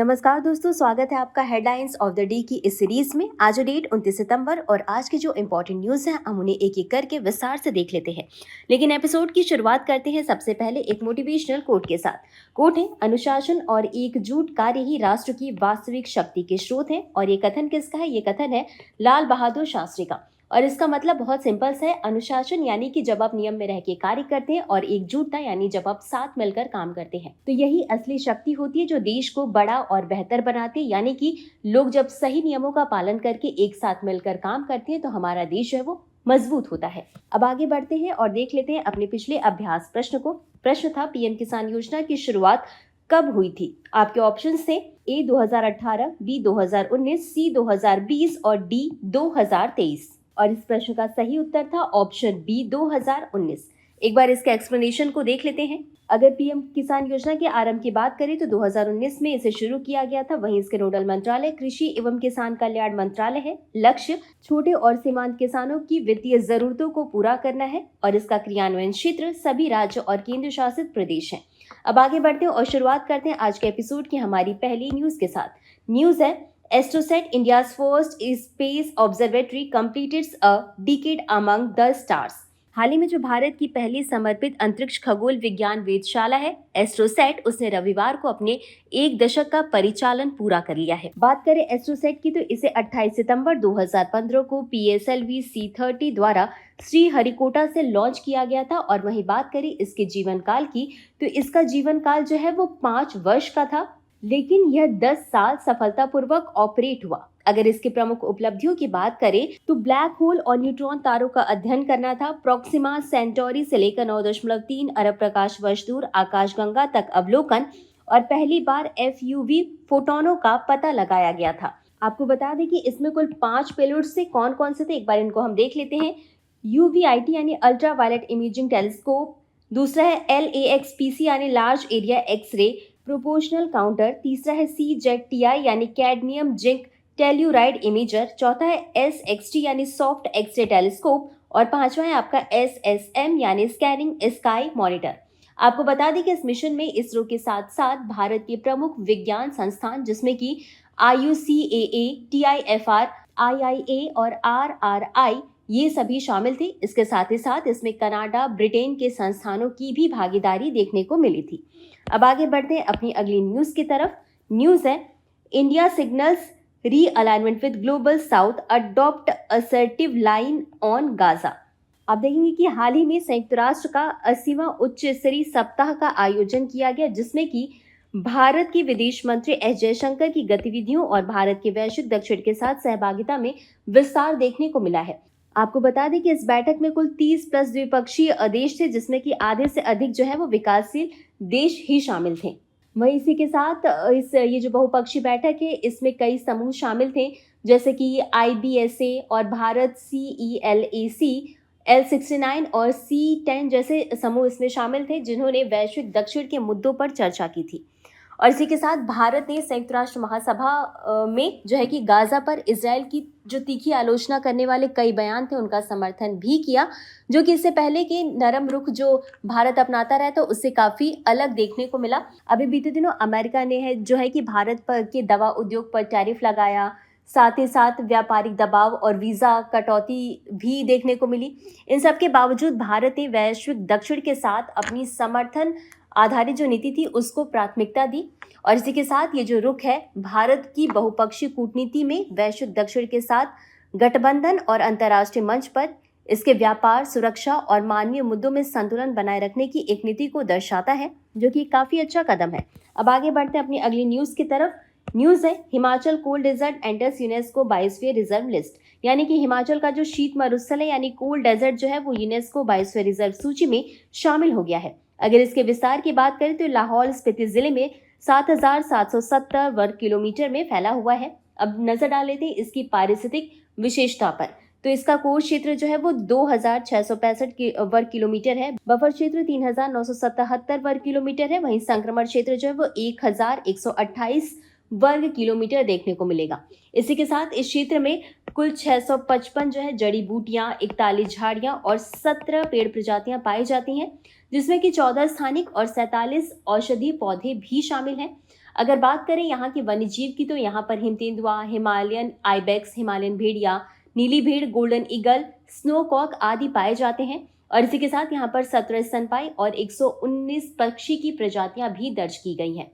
नमस्कार दोस्तों, स्वागत है आपका हेडलाइंस ऑफ द डे की इस सीरीज में। आज डेट 29 सितंबर और आज की जो इम्पोर्टेंट न्यूज़ हैं हम उन्हें एक एक करके विस्तार से देख लेते हैं। लेकिन एपिसोड की शुरुआत करते हैं सबसे पहले एक मोटिवेशनल कोट के साथ। कोट है, अनुशासन और एकजुट कार्य ही राष्ट्र की वास्तविक शक्ति के स्रोत है। और ये कथन किसका है? ये कथन है लाल बहादुर शास्त्री का। और इसका मतलब बहुत सिंपल सा है। अनुशासन यानी कि जब आप नियम में रह के कार्य करते हैं, और एकजुटता यानी जब आप साथ मिलकर काम करते हैं। तो यही असली शक्ति होती है जो देश को बड़ा और बेहतर बनाती है। यानी कि लोग जब सही नियमों का पालन करके एक साथ मिलकर काम करते हैं तो हमारा देश है वो मजबूत होता है। अब आगे बढ़ते हैं और देख लेते हैं अपने पिछले अभ्यास प्रश्न को। प्रश्न था, पीएम किसान योजना की शुरुआत कब हुई थी? आपके ऑप्शंस थे ए 2018, बी 2019, सी 2020 और डी 2023। और इस प्रश्न का सही उत्तर था ऑप्शन बी 2019। एक बार इसके एक्सप्लेनेशन को देख लेते हैं। अगर पीएम किसान योजना के आरंभ की बात करें तो 2019 में इसे शुरू किया गया था। वहीं इसके नोडल मंत्रालय कृषि एवं किसान कल्याण मंत्रालय है। लक्ष्य छोटे और सीमांत किसानों की वित्तीय जरूरतों को पूरा करना है और इसका क्रियान्वयन क्षेत्र सभी राज्य और केंद्र शासित प्रदेश हैं। अब आगे बढ़ते हैं और शुरुआत करते हैं आज के एपिसोड की हमारी पहली न्यूज के साथ। न्यूज है, AstroSat, India's first space observatory, completes a decade among the stars। हाल ही में जो भारत की पहली समर्पित अंतरिक्ष खगोल विज्ञान वेधशाला है एस्ट्रोसैट, उसने रविवार को अपने 1 दशक का परिचालन पूरा कर लिया है। बात करें एस्ट्रोसैट की तो इसे 28 सितंबर 2015 को PSLV C30 द्वारा श्रीहरिकोटा से लॉन्च किया गया था। और वहीं बात करें इसके जीवन काल की तो इसका जीवन काल जो है वो 5 वर्ष का था, लेकिन यह 10 साल सफलतापूर्वक ऑपरेट हुआ। अगर इसके प्रमुख उपलब्धियों की बात करें तो ब्लैक होल और न्यूट्रॉन तारों का अध्ययन करना था, प्रोक्सिमा सेंटोरी से लेकर 9.3 अरब प्रकाश वर्ष दूर आकाशगंगा तक अवलोकन, और पहली बार FUV फोटोनों का पता लगाया गया था। आपको बता दें कि इसमें कुल 5 पेलोड्स से कौन कौन से थे, एक बार इनको हम देख लेते हैं। UVIT यानी अल्ट्रा वायलेट इमेजिंग टेलीस्कोप, दूसरा है LAXPC यानी large area x-ray proportional counter, तीसरा है CZTI यानी कैडमियम जिंक टेल्यूराइड इमेजर, चौथा है SXT यानी सॉफ्ट एक्सरे टेलीस्कोप, और पांचवा है आपका SSM यानी स्कैनिंग स्काई मॉनिटर। आपको बता दें कि इस मिशन में इसरो के साथ साथ भारत के प्रमुख विज्ञान संस्थान जिसमें कि IUCAA, TIFR, IIA और RRI ये सभी शामिल थे। इसके साथ ही साथ इसमें कनाडा, ब्रिटेन के संस्थानों की भी भागीदारी देखने को मिली थी। अब आगे बढ़ते हैं अपनी अगली न्यूज की तरफ। न्यूज है, India signals realignment with global south, adopt assertive line on Gaza. आप देखेंगे कि हाल ही में संयुक्त राष्ट्र का 80वां उच्च स्तरीय सप्ताह का आयोजन किया गया, जिसमें कि भारत के विदेश मंत्री एस जयशंकर की गतिविधियों और भारत के वैश्विक दक्षिण के साथ सहभागिता में विस्तार देखने को मिला है। आपको बता दें कि इस बैठक में कुल 30 प्लस द्विपक्षीय देश थे, जिसमें कि आधे से अधिक जो है वो विकासशील देश ही शामिल थे। वहीं इसी के साथ ये जो बहुपक्षीय बैठक है इसमें कई समूह शामिल थे, जैसे कि IBSA और भारत CELAC, L69 और C10 जैसे समूह इसमें शामिल थे, जिन्होंने वैश्विक दक्षिण के मुद्दों पर चर्चा की थी। और इसी के साथ भारत ने संयुक्त राष्ट्र महासभा में जो है कि गाजा पर इजराइल की जो तीखी आलोचना करने वाले कई बयान थे उनका समर्थन भी किया, जो कि इससे पहले के नरम रुख जो भारत अपनाता रहा था उससे काफी अलग देखने को मिला। अभी बीते दिनों अमेरिका ने जो है कि भारत पर के दवा उद्योग पर टैरिफ लगाया, साथ ही साथ व्यापारिक दबाव और वीजा कटौती भी देखने को मिली। इन सब के बावजूद भारत ने वैश्विक दक्षिण के साथ अपनी समर्थन आधारित जो नीति थी उसको प्राथमिकता दी। और इसी के साथ ये जो रुख है भारत की बहुपक्षीय कूटनीति में वैश्विक दक्षिण के साथ गठबंधन और अंतर्राष्ट्रीय मंच पर इसके व्यापार, सुरक्षा और मानवीय मुद्दों में संतुलन बनाए रखने की एक नीति को दर्शाता है, जो कि काफी अच्छा कदम है। अब आगे बढ़ते हैं अपनी अगली न्यूज की तरफ। न्यूज है, Himachal cold desert enters UNESCO biosphere reserve list. यानी कि हिमाचल का जो शीत मरुस्थल है यानी कोल्ड डेजर्ट जो है वो यूनेस्को बायोस्फीयर रिजर्व सूची में शामिल हो गया है। अगर इसके विस्तार की बात करें तो लाहौल स्पीति जिले में 7,770 वर्ग किलोमीटर में फैला हुआ है। अब नजर डाल लेते हैं इसकी पारिस्थितिक विशेषता पर। तो इसका कोर क्षेत्र जो है वो 2,665 वर्ग किलोमीटर है, बफर क्षेत्र 3,977 वर्ग किलोमीटर है, वहीं संक्रमण क्षेत्र जो है वो 1,128 वर्ग किलोमीटर देखने को मिलेगा। इसी के साथ इस क्षेत्र में कुल 655 जो है जड़ी बूटियां, 41 झाड़ियां और 17 पेड़ प्रजातियां पाई जाती हैं, जिसमें कि 14 स्थानिक और 47 औषधीय पौधे भी शामिल हैं। अगर बात करें यहाँ के वन्यजीव की तो यहाँ पर हिमतेंदुआ, हिमालयन आइबेक्स, हिमालयन भेड़िया, नीली भेड़, गोल्डन ईगल, स्नोकॉक आदि पाए जाते हैं। और इसी के साथ यहाँ पर 17 स्तनपायी और 119 पक्षी की प्रजातियां भी दर्ज की गई हैं।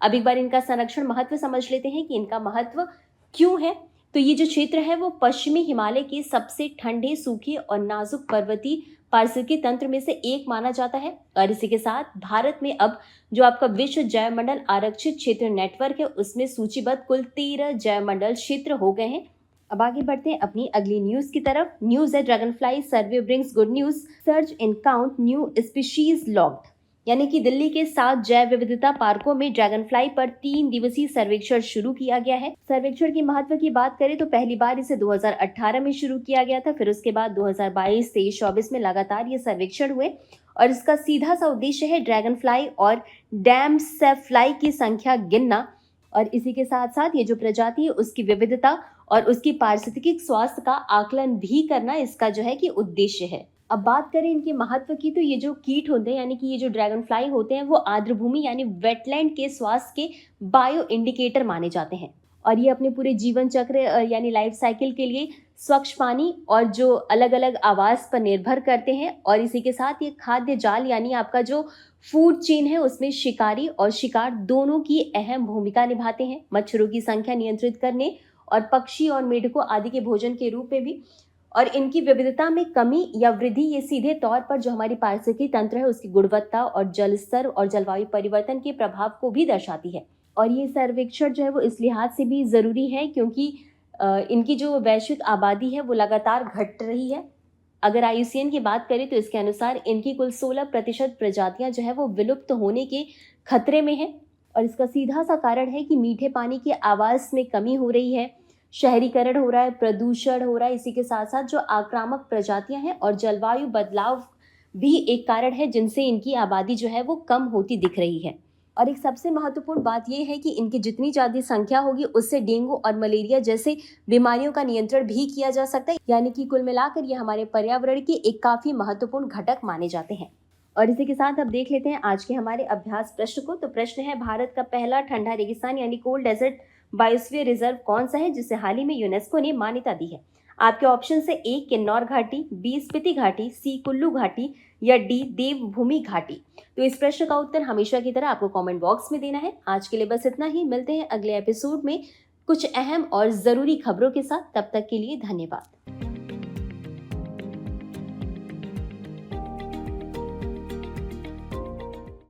अब एक बार इनका संरक्षण महत्व समझ लेते हैं कि इनका महत्व क्यों है। तो ये जो क्षेत्र है वो पश्चिमी हिमालय के सबसे ठंडे, सूखे और नाजुक पर्वतीय पारिस्थितिकी तंत्र में से एक माना जाता है। और इसी के साथ भारत में अब जो आपका विश्व जैवमंडल आरक्षित क्षेत्र नेटवर्क है उसमें सूचीबद्ध कुल 13 जैवमंडल क्षेत्र हो गए हैं। अब आगे बढ़ते हैं अपनी अगली न्यूज की तरफ। न्यूज है Dragonfly survey brings good news, search in count new species logged. यानी कि दिल्ली के 7 जैव विविधता पार्कों में ड्रैगनफ्लाई पर 3 दिवसीय सर्वेक्षण शुरू किया गया है। सर्वेक्षण की महत्व की बात करें तो पहली बार इसे 2018 में शुरू किया गया था, फिर उसके बाद 2022, 23, 24 में लगातार ये सर्वेक्षण हुए। और इसका सीधा सा उद्देश्य है ड्रैगनफ्लाई और डैमसेफ्लाई की संख्या गिनना। और इसी के साथ साथ ये जो प्रजाति है उसकी विविधता और उसकी पारिस्थितिक स्वास्थ्य का आकलन भी करना इसका जो है कि उद्देश्य है। अब बात करें इनके महत्व की तो ये जो कीट होते हैं यानी कि ये जो ड्रैगनफ्लाई होते हैं वो आर्द्रभूमि यानी वेटलैंड के स्वास्थ्य के बायो इंडिकेटर माने जाते हैं। और ये अपने पूरे जीवन चक्र यानी लाइफ साइकिल के लिए स्वच्छ पानी और जो अलग अलग आवास पर निर्भर करते हैं। और इसी के साथ ये खाद्य जाल यानी आपका जो फूड चेन है उसमें शिकारी और शिकार दोनों की अहम भूमिका निभाते हैं, मच्छरों की संख्या नियंत्रित करने और पक्षी और मेढकों आदि के भोजन के रूप में भी। और इनकी विविधता में कमी या वृद्धि ये सीधे तौर पर जो हमारी पारिस्थितिकी तंत्र है उसकी गुणवत्ता और जल स्तर और जलवायु परिवर्तन के प्रभाव को भी दर्शाती है। और ये सर्वेक्षण जो है वो इस लिहाज से भी ज़रूरी है क्योंकि इनकी जो वैश्विक आबादी है वो लगातार घट रही है। अगर IUCN की बात करें तो इसके अनुसार इनकी कुल 16% प्रजातियां जो है वो विलुप्त होने के खतरे में है। और इसका सीधा सा कारण है कि मीठे पानी के आवास में कमी हो रही है, शहरीकरण हो रहा है, प्रदूषण हो रहा है, इसी के साथ साथ जो आक्रामक प्रजातियां हैं और जलवायु बदलाव भी एक कारण है जिनसे इनकी आबादी जो है वो कम होती दिख रही है। और एक सबसे महत्वपूर्ण बात यह है कि इनकी जितनी ज़्यादा संख्या होगी उससे डेंगू और मलेरिया जैसे बीमारियों का नियंत्रण भी किया जा सकता है। यानी कि कुल मिलाकर ये हमारे पर्यावरण के एक काफ़ी महत्वपूर्ण घटक माने जाते हैं। और इसी के साथ अब देख लेते हैं आज के हमारे अभ्यास प्रश्न को। तो प्रश्न है, भारत का पहला ठंडा रेगिस्तान यानी कोल्ड डेजर्ट बायोस्फीयर रिजर्व कौन सा है जिसे हाल ही में यूनेस्को ने मान्यता दी है? आपके ऑप्शन से ए किन्नौर घाटी, बी स्पीति घाटी, सी कुल्लू घाटी या डी देवभूमि घाटी। तो इस प्रश्न का उत्तर हमेशा की तरह आपको कमेंट बॉक्स में देना है। आज के लिए बस इतना ही, मिलते हैं अगले एपिसोड में कुछ अहम और ज़रूरी खबरों के साथ। तब तक के लिए धन्यवाद।